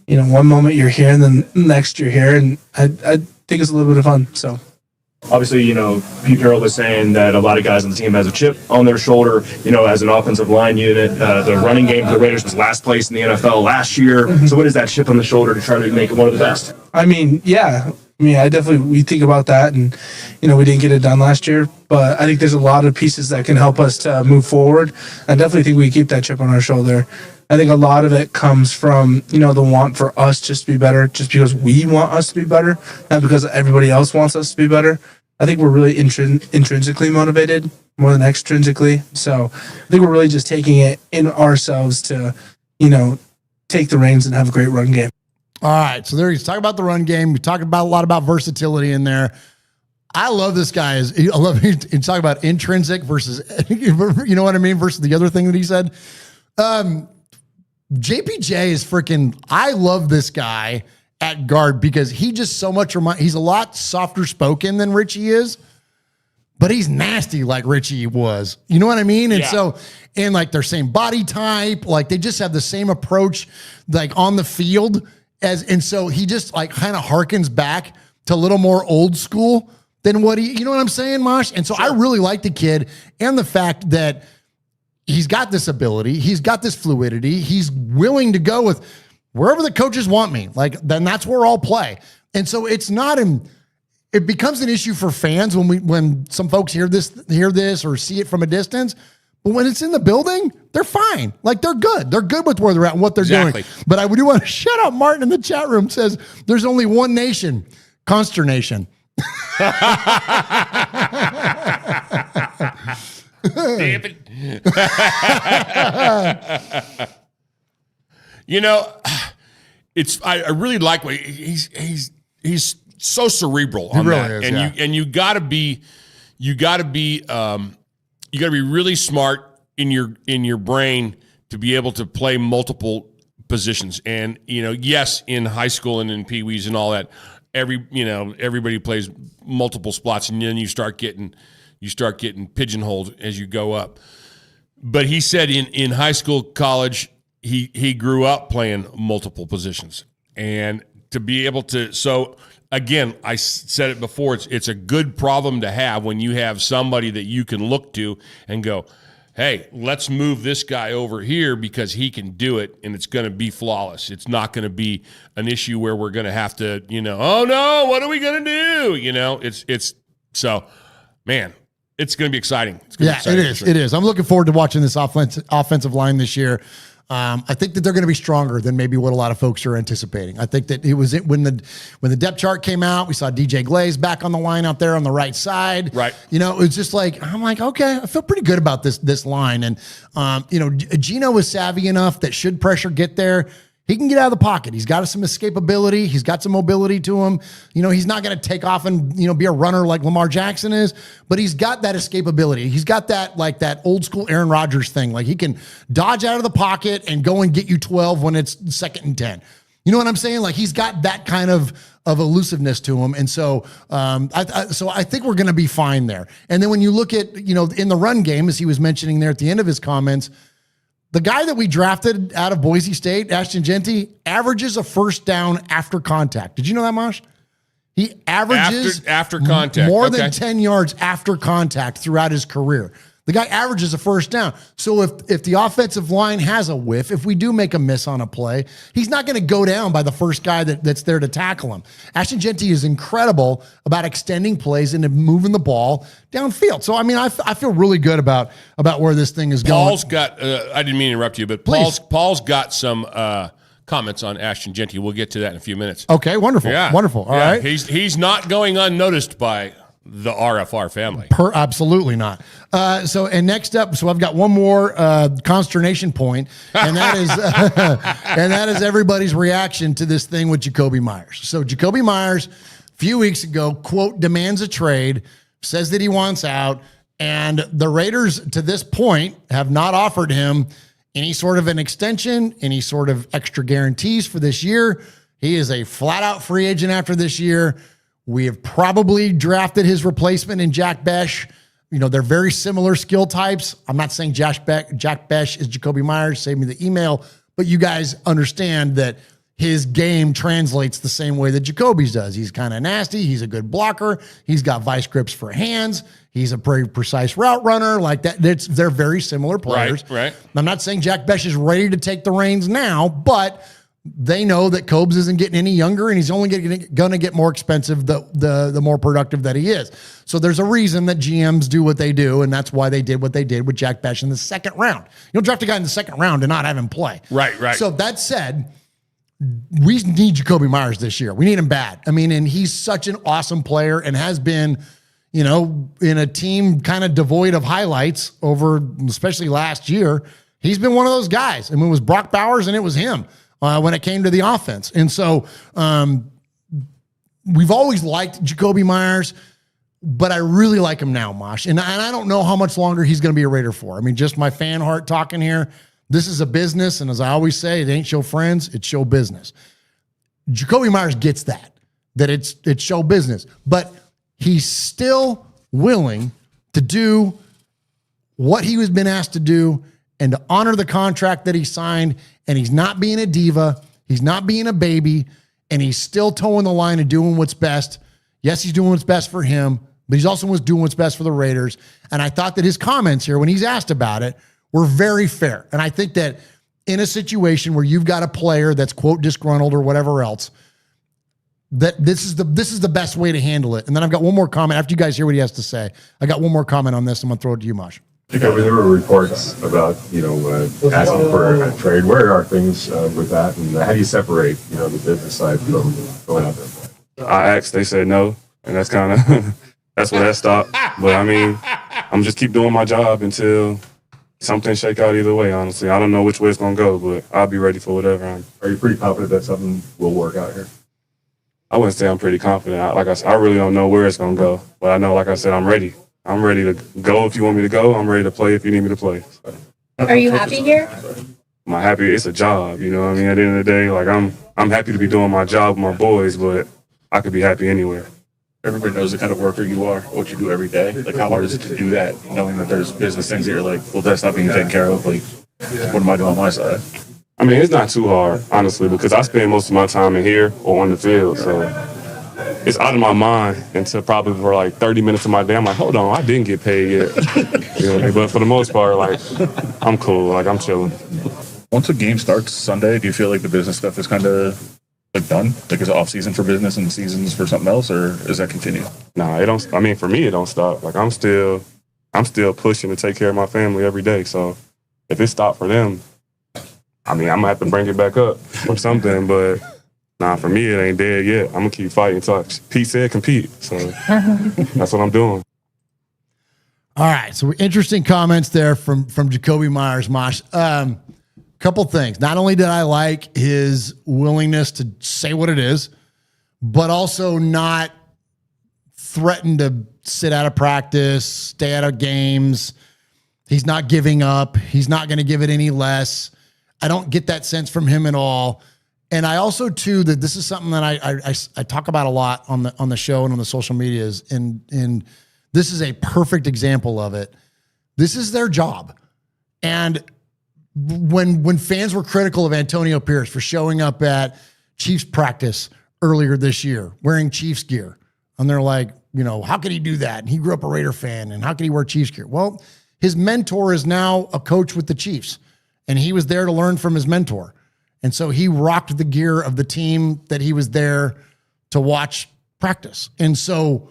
one moment you're here and then next you're here, and I think it's a little bit of fun. So. Obviously, you know, Pete Carroll was saying that a lot of guys on the team has a chip on their shoulder, you know, as an offensive line unit. The running game for the Raiders was last place in the NFL last year. Mm-hmm. So what is that chip on the shoulder to try to make it one of the best? I mean, yeah. I mean, we think about that, and, you know, we didn't get it done last year, but I think there's a lot of pieces that can help us to move forward. I definitely think we keep that chip on our shoulder. I think a lot of it comes from, the want for us just to be better, just because we want us to be better, not because everybody else wants us to be better. I think we're really intrinsically motivated more than extrinsically. So I think we're really just taking it in ourselves to, take the reins and have a great run game. All right. So there he's talking about the run game. We talked about a lot about versatility in there. I love this guy. I love he's talking about intrinsic versus, you know what I mean? Versus the other thing that he said. JPJ is freaking, I love this guy at guard because he just so much he's a lot softer spoken than Richie is, but he's nasty like Richie was. You know what I mean? And and like their same body type, like they just have the same approach, like on the field and so he just like kind of harkens back to a little more old school than what you know what I'm saying, Mosh? And so I really like the kid and the fact that he's got this ability, he's got this fluidity, he's willing to go with wherever the coaches want me. Like, then that's where I'll play. And so it's not it becomes an issue for fans when some folks hear this or see it from a distance. But when it's in the building, they're fine. Like they're good. They're good with where they're at and what they're doing. But I do want to shout out Martin in the chat room says there's only one nation, consternation. Damn it. I really like what he's so cerebral on really that. Is, and you gotta be really smart in your brain to be able to play multiple positions. And yes, in high school and in Pee-wees and all that, everybody plays multiple spots, and then you start getting pigeonholed as you go up. But he said in high school, college, he grew up playing multiple positions, and to be able to. So again, I said it before. It's a good problem to have when you have somebody that you can look to and go, hey, let's move this guy over here because he can do it, and it's going to be flawless. It's not going to be an issue where we're going to have to, oh no, what are we going to do? It's so, man, it's going to be exciting. It's gonna be exciting, it is. sure. It is. I'm looking forward to watching this offensive line this year. I think that they're going to be stronger than maybe what a lot of folks are anticipating. I think that when the depth chart came out, we saw DJ Glaze back on the line out there on the right side. Right. It was just like, I'm like, okay, I feel pretty good about this line. And, Gino was savvy enough that should pressure get there, he can get out of the pocket. He's got some escapability. He's got some mobility to him. He's not going to take off and, be a runner like Lamar Jackson is, but he's got that escapability. He's got that old school Aaron Rodgers thing. Like he can dodge out of the pocket and go and get you 12 when it's 2nd and 10. You know what I'm saying? Like he's got that kind of elusiveness to him. And so, I think we're going to be fine there. And then when you look at, in the run game, as he was mentioning there at the end of his comments, the guy that we drafted out of Boise State, Ashton Jeanty, averages a first down after contact. Did you know that, Mosh? He averages after contact more than 10 yards after contact throughout his career. The guy averages a first down. So if the offensive line has a whiff, if we do make a miss on a play, he's not going to go down by the first guy that's there to tackle him. Ashton Jeanty is incredible about extending plays and moving the ball downfield. So, I feel really good about where this thing is going. Paul's got, I didn't mean to interrupt you, but Paul's got some comments on Ashton Jeanty. We'll get to that in a few minutes. Okay, wonderful. Yeah. Wonderful. All right. He's not going unnoticed by the RFR family. Absolutely not. Next up, I've got one more consternation point, and that is everybody's reaction to this thing with Jakobi Meyers. So Jakobi Meyers, a few weeks ago, quote, demands a trade, says that he wants out, and the Raiders to this point have not offered him any sort of an extension, any sort of extra guarantees for this year. He is a flat out free agent after this year. We have probably drafted his replacement in Jack Besh. They're very similar skill types. I'm not saying Jack Besh is Jakobi Meyers. Save me the email. But you guys understand that his game translates the same way that Jacoby's does. He's kind of nasty. He's a good blocker. He's got vice grips for hands. He's a very precise route runner. Like that. They're very similar players. Right. I'm not saying Jack Besh is ready to take the reins now, but they know that Cobes isn't getting any younger, and he's only going to get more expensive the more productive that he is. So there's a reason that GMs do what they do, and that's why they did what they did with Jack Besh in the second round. You don't draft a guy in the second round and not have him play. Right. So that said, we need Jacoby Myers this year. We need him bad. I mean, and he's such an awesome player and has been, you know, in a team kind of devoid of highlights over, especially last year. He's been one of those guys. I mean, it was Brock Bowers and it was him when it came to the offense. And so we've always liked Jacoby Myers, but I really like him now, Mosh. And I don't know how much longer he's going to be a Raider for. I mean, just my fan heart talking here. This is a business, and as I always say, it ain't show friends, it's show business. Jacoby Myers gets that it's show business, but he's still willing to do what he was been asked to do and to honor the contract that he signed, and he's not being a diva, he's not being a baby, and he's still towing the line and doing what's best. Yes, he's doing what's best for him, but he's also doing what's best for the Raiders, and I thought that his comments here, when he's asked about it, were very fair. And I think that in a situation where you've got a player that's, quote, disgruntled or whatever else, that this is the best way to handle it. And then I've got one more comment. After you guys hear what he has to say, I got one more comment on this. I'm going to throw it to you, Mosh. There were reports about, asking for a trade. Where are things with that? And how do you separate, the business side from going out there? I asked, they said no. And that's kind of, that's where that stopped. But I mean, I'm just keep doing my job until something shake out either way, honestly. I don't know which way it's going to go, but I'll be ready for whatever. Are you pretty confident that something will work out here? I wouldn't say I'm pretty confident. Like I said, I really don't know where it's going to go. But I know, like I said, I'm ready. I'm ready to go if you want me to go. I'm ready to play if you need me to play. So. Are you happy here? I'm happy. It's a job, you know what I mean? At the end of the day, like I'm happy to be doing my job with my boys, but I could be happy anywhere. Everybody knows the kind of worker you are, what you do every day. Like, how hard is it to do that, knowing that there's business things that you're like, well, that's not being taken care of. Like, what am I doing on my side? I mean, it's not too hard, honestly, because I spend most of my time in here or on the field. So it's out of my mind until probably for like 30 minutes of my day. I'm like, hold on, I didn't get paid yet. But for the most part, like, I'm cool. Like, I'm chilling. Once a game starts Sunday, do you feel like the business stuff is kind of done? Like, is it off season for business and seasons for something else, or does that continue? Nah, it don't. I mean, for me, it don't stop. Like, I'm still pushing to take care of my family every day. So if it stopped for them, I mean, I'm gonna have to bring it back up or something. But nah, for me, it ain't dead yet. I'm gonna keep fighting. So Pete said compete. So that's what I'm doing. All right. So interesting comments there from Jacoby Myers, Mosh. Couple things. Not only did I like his willingness to say what it is, but also not threaten to sit out of practice, stay out of games. He's not giving up. He's not going to give it any less. I don't get that sense from him at all. And I also, too, that this is something that I talk about a lot on the show and on the social medias, and this is a perfect example of it. This is their job. And when fans were critical of Antonio Pierce for showing up at Chiefs practice earlier this year wearing Chiefs gear, and they're like, how could he do that? And he grew up a Raider fan, and how could he wear Chiefs gear? Well, his mentor is now a coach with the Chiefs, and he was there to learn from his mentor. And so he rocked the gear of the team that he was there to watch practice. And so